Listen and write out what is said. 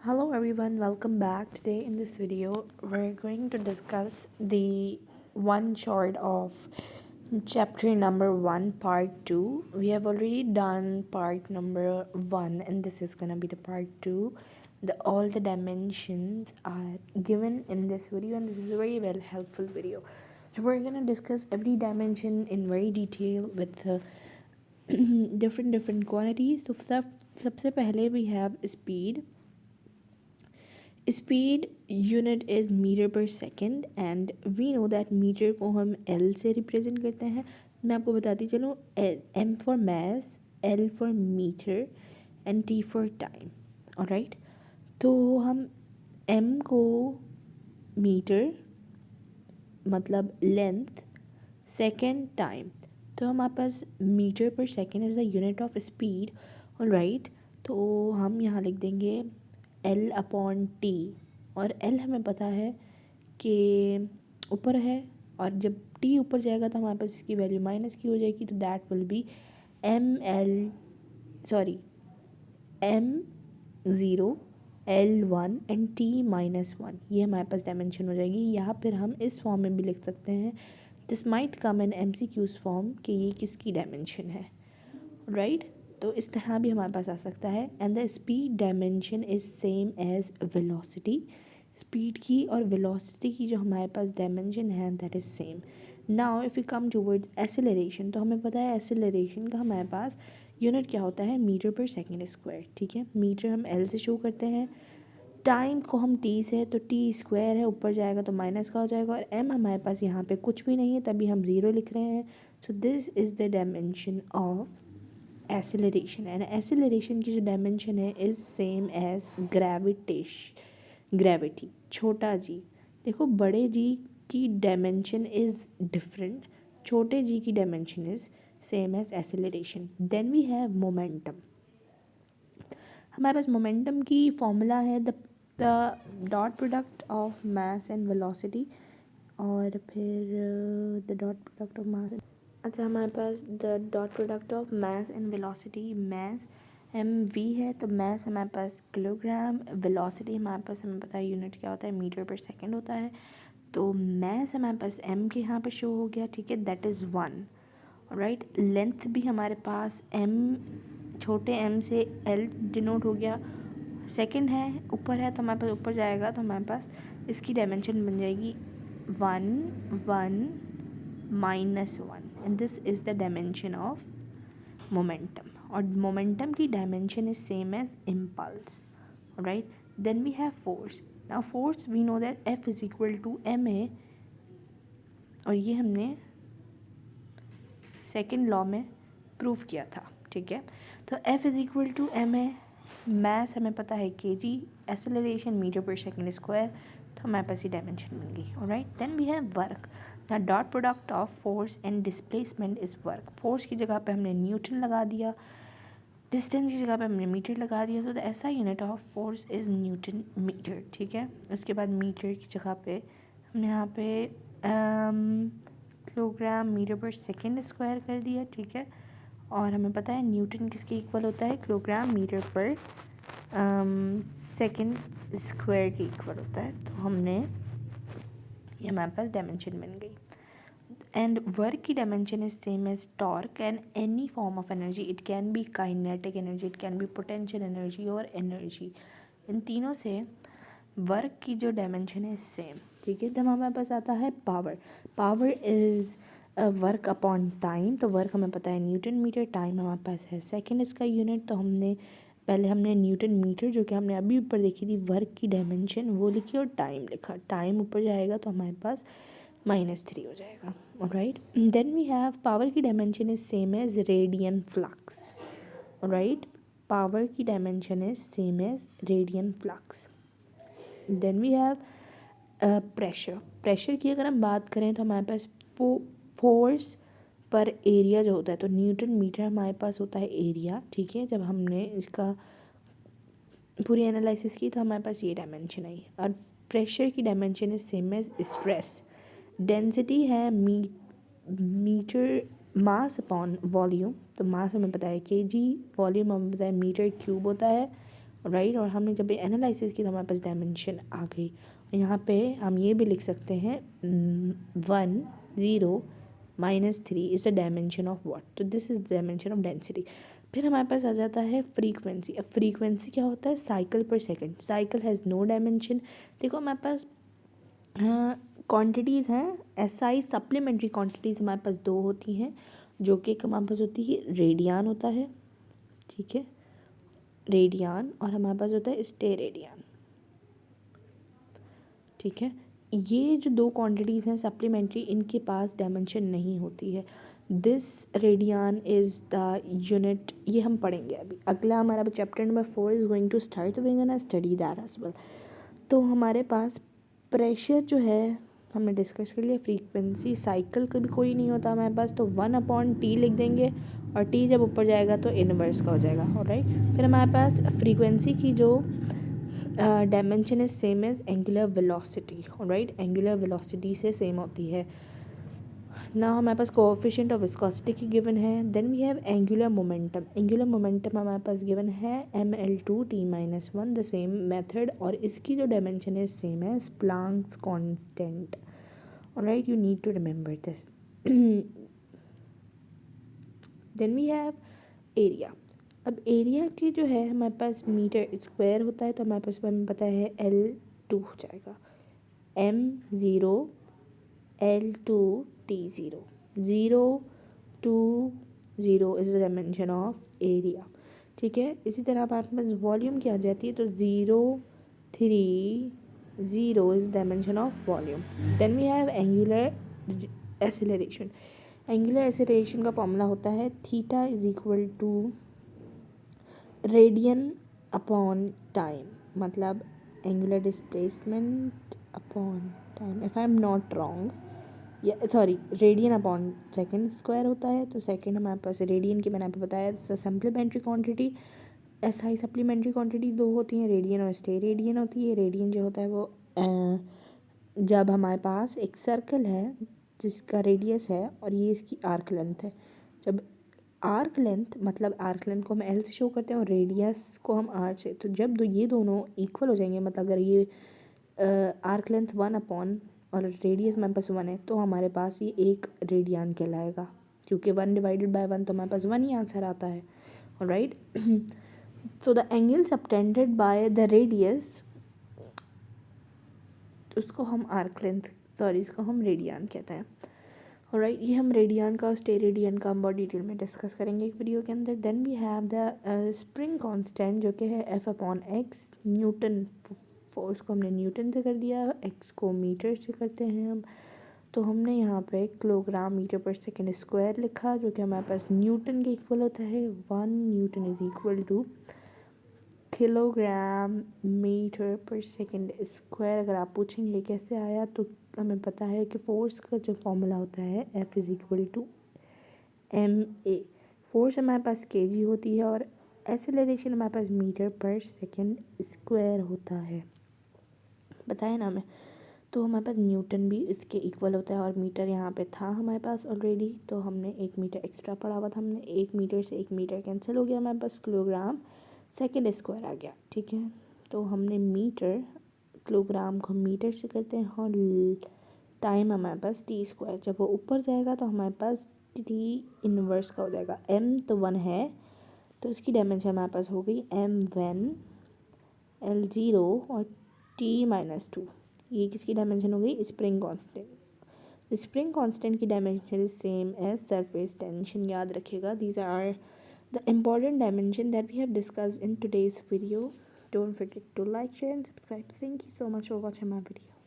Hello everyone, welcome back. Today in this video, we're going to discuss the one short of chapter number 1, part 2. We have already done part number 1, and this is gonna be the part 2. All the dimensions are given in this video, and this is a very well helpful video. So we're gonna discuss every dimension in very detail with different quantities. So सबसे पहले we have speed. Speed unit is metre पर second and we know that metre को हम L से represent करते हैं. मैं आपको बताती चलूँ, M for mass, L for meter and T for time. Alright, तो हम एम को मीटर मतलब लेंथ, सेकेंड टाइम, तो हमारे पास मीटर पर second is the unit of speed. Alright, तो हम यहाँ लिख देंगे एल अपॉन टी, और एल हमें पता है कि ऊपर है, और जब टी ऊपर जाएगा तो हमारे पास इसकी वैल्यू माइनस की हो जाएगी, तो that will be M zero, L1 and T-1. ये हमारे पास डायमेंशन हो जाएगी. या फिर हम इस फॉर्म में भी लिख सकते हैं, this might come in MCQs form, कि ये किसकी डायमेंशन है. राइट, तो इस तरह भी हमारे पास आ सकता है. And the speed dimension is same as velocity. Speed की और वेलोसिटी की जो हमारे पास डायमेंशन है that is same. Now if you come towards acceleration, तो हमें पता है एसिलरेशन का हमारे पास यूनिट क्या होता है, मीटर पर सेकेंड स्क्वायर. ठीक है, मीटर हम एल से शो करते हैं, टाइम को हम टी से, तो टी स्क्वायर है, ऊपर जाएगा तो माइनस का हो जाएगा, और एम हमारे पास यहाँ पे कुछ भी नहीं है तभी हम ज़ीरो लिख रहे हैं. So this is the dimension of acceleration. And acceleration की जो डायमेंशन है इज़ सेम एज ग्रेविटी. छोटा जी, देखो बड़े जी की डायमेंशन इज़ डिफरेंट, छोटे जी की dimension is same as acceleration. Then we have momentum. हमारे पास मोमेंटम की फॉर्मूला है the dot product of mass and velocity, और फिर the dot product of mass. अच्छा, हमारे पास the dot product of mass and velocity, mass MV है, तो मास हमारे पास किलोग्राम, वेलोसिटी हमारे पास हमें पता है यूनिट क्या होता है, मीटर पर सेकेंड होता है. तो मास हमारे पास M के यहाँ पे शो हो गया. ठीक है, दैट इज़ 1. राइट, लेंथ भी हमारे पास M, छोटे m से L डिनोट हो गया. सेकेंड है, ऊपर है, तो हमारे पास ऊपर जाएगा तो हमारे पास इसकी डायमेंशन बन जाएगी 1 1 -1, and this is the dimension of momentum. और मोमेंटम की dimension is same as impulse. Right, then we have force. Now force we know that F is equal to ma, और ये हमने सेकेंड लॉ में prove किया था. ठीक है, तो F is equal to ma, mass हमें पता है kg, एसेलरेशन मीटर पर सेकेंड स्क्वायर, तो हमारे पास ये डायमेंशन मिल गई. Alright, then we have work. The dot product of force and displacement is work. Force की जगह पे हमने न्यूटन लगा दिया, डिस्टेंस की जगह पे हमने मीटर लगा दिया, तो ऐसा unit of force is newton meter. ठीक है, उसके बाद मीटर की जगह पे हमने यहाँ पे किलोग्राम मीटर पर सेकेंड स्क्वायर कर दिया. ठीक है, और हमें पता है न्यूटन किसके इक्वल होता है, किलोग्राम मीटर पर सेकेंड स्क्वायर के इक्वल होता है. तो हमने ये हमारे पास डायमेंशन बन गई. एंड वर्क की dimension is same as torque and any form of energy. It can be kinetic energy, it can be potential energy और एनर्जी. इन तीनों से वर्क की जो डायमेंशन है सेम. ठीक है, तब हमारे पास आता है power. Power is work upon time. तो वर्क हमें पता है न्यूटन मीटर, टाइम हमारे पास है सेकेंड इसका यूनिट. तो हमने न्यूटन मीटर जो कि हमने अभी ऊपर देखी थी वर्क की डायमेंशन वो लिखी और टाइम लिखा. टाइम ऊपर जाएगा तो हमारे पास -3 हो जाएगा. Alright, then we have power की dimension is same as radian flux. Alright, power की dimension is same as radian flux. Then we have pressure. Pressure की अगर हम बात करें तो हमारे पास फोर्स पर एरिया जो होता है, तो न्यूटन मीटर हमारे पास होता है एरिया. ठीक है, जब हमने इसका पूरी एनालिसिस की तो हमारे पास ये डायमेंशन आई. और प्रेशर की dimension is same as stress. Density है मीटर मास अपॉन वॉल्यूम. तो मास हमें पता है kg, वॉल्यूम हमें पता है मीटर क्यूब होता है, राइट। और हमने जब एनालिसिस की तो हमारे पास डायमेंशन आ गई। यहाँ पे हम ये भी लिख सकते हैं 1 0 -3 is the dimension of what, तो this is dimension of density. फिर हमारे पास आ जाता है फ्रीक्वेंसी। अब फ्रीक्वेंसी क्या होता है, साइकिल पर second. Cycle has no dimension. देखो हमारे पास क्वांटिटीज़ हैं एसआई सप्लीमेंट्री क्वांटिटीज़ हमारे पास दो होती हैं, जो कि एक हमारे पास होती है रेडियन होता है, ठीक है, रेडियन, और हमारे पास होता है स्टेरेडियन, ठीक है। ये जो दो क्वांटिटीज़ हैं सप्लीमेंट्री, इनके पास डायमेंशन नहीं होती है। This radian is the unit, ये हम पढ़ेंगे अभी। अगला हमारा chapter number 4 is going to start, we gonna study that as well. तो हमारे पास प्रेशर जो है हमने डिस्कस कर लिया। फ्रीक्वेंसी साइकिल का भी कोई नहीं होता हमारे पास, तो 1/T लिख देंगे, और टी जब ऊपर जाएगा तो इनवर्स का हो जाएगा, ऑलराइट। फिर हमारे पास फ्रीक्वेंसी की जो dimension is same as angular velocity, alright, angular velocity से सेम होती है ना। हमारे पास कोएफिशिएंट ऑफ विस्कोसिटी की गिवन है। Then we have angular momentum. Angular momentum हमारे पास गिवन है mL2T-1, द सेम मेथड, और इसकी जो डायमेंशन है सेम है Planck's constant, alright, you need to remember this. Then we have area. अब एरिया की जो है हमारे पास मीटर स्क्वायर होता है, तो हमारे पास हमें पता है L2 हो जाएगा, M0 L2T0, 0 2 0 is the dimension of area, ठीक है। इसी तरह हमारे पास वॉल्यूम की आ जाती है, तो 0 3 0 is dimension of volume. Then we have angular acceleration. Angular acceleration का फॉर्मूला होता है theta is equal to radian upon time, मतलब angular displacement upon time, if I am not wrong, या sorry radian upon second square होता है। तो second हमारे पास radian की मैंने आपको बताया supplementary quantity. SI supplementary quantity दो होती हैं, रेडियन और स्टेरेडियन होती है। रेडियन जो होता है वो जब हमारे पास एक सर्कल है जिसका रेडियस है और ये इसकी आर्क लेंथ है, जब आर्क लेंथ, मतलब आर्क लेंथ को हम एल से शो करते हैं और रेडियस को हम आर से, तो जब ये दोनों इक्वल हो जाएंगे, मतलब अगर ये आर्क लेंथ 1 और रेडियस हमारे पास 1 है, तो हमारे पास ये एक रेडियन कहलाएगा, क्योंकि 1/1 तो हमारे पास 1 ही आंसर आता है, alright. So the angle subtended by the radius, उसको हम आर्क लेंथ, सॉरी इसको हम रेडियन कहते हैं, ऑलराइट। ये हम रेडियन का और स्टेरेडियन का हम बहुत डिटेल में डिस्कस करेंगे एक वीडियो के अंदर। Then we have the spring constant, जो कि है F/x, न्यूटन, फोर्स को हमने न्यूटन से कर दिया, एक्स को मीटर से करते हैं हम, तो हमने यहाँ पे किलोग्राम मीटर पर सेकेंड स्क्वायर लिखा, जो कि हमारे पास न्यूटन के इक्वल होता है। 1 newton is equal to kilogram meter पर सेकेंड स्क्वायर। अगर आप पूछेंगे कैसे आया, तो हमें पता है कि फोर्स का जो फॉर्मूला होता है F is equal to ma। Force हमारे पास kg होती है और एक्सेलरेशन हमारे पास मीटर पर सेकेंड स्क्वायर होता है, बताया ना हमें। तो हमारे पास न्यूटन भी इसके इक्वल होता है, और मीटर यहाँ पे था हमारे पास ऑलरेडी, तो हमने 1 मीटर एक्स्ट्रा पढ़ा हुआ था हमने, 1 मीटर से 1 मीटर कैंसिल हो गया, हमारे पास किलोग्राम सेकेंड स्क्वायर आ गया, ठीक है। तो हमने मीटर, किलोग्राम को मीटर से करते हैं, और टाइम हमारे पास टी स्क्वायर, जब वो ऊपर जाएगा तो हमारे पास टी इनवर्स का हो जाएगा। एम तो 1 है, तो इसकी डायमेंशन हमारे पास हो गई M1 L0 और T-2, ये किसकी डायमेंशन हो गई, स्प्रिंग कांस्टेंट। स्प्रिंग कांस्टेंट की dimension is same as surface tension, याद रखिएगा। These are the important dimension that we have discussed in today's video. Don't forget to like, share and subscribe. Thank you so much for watching my video.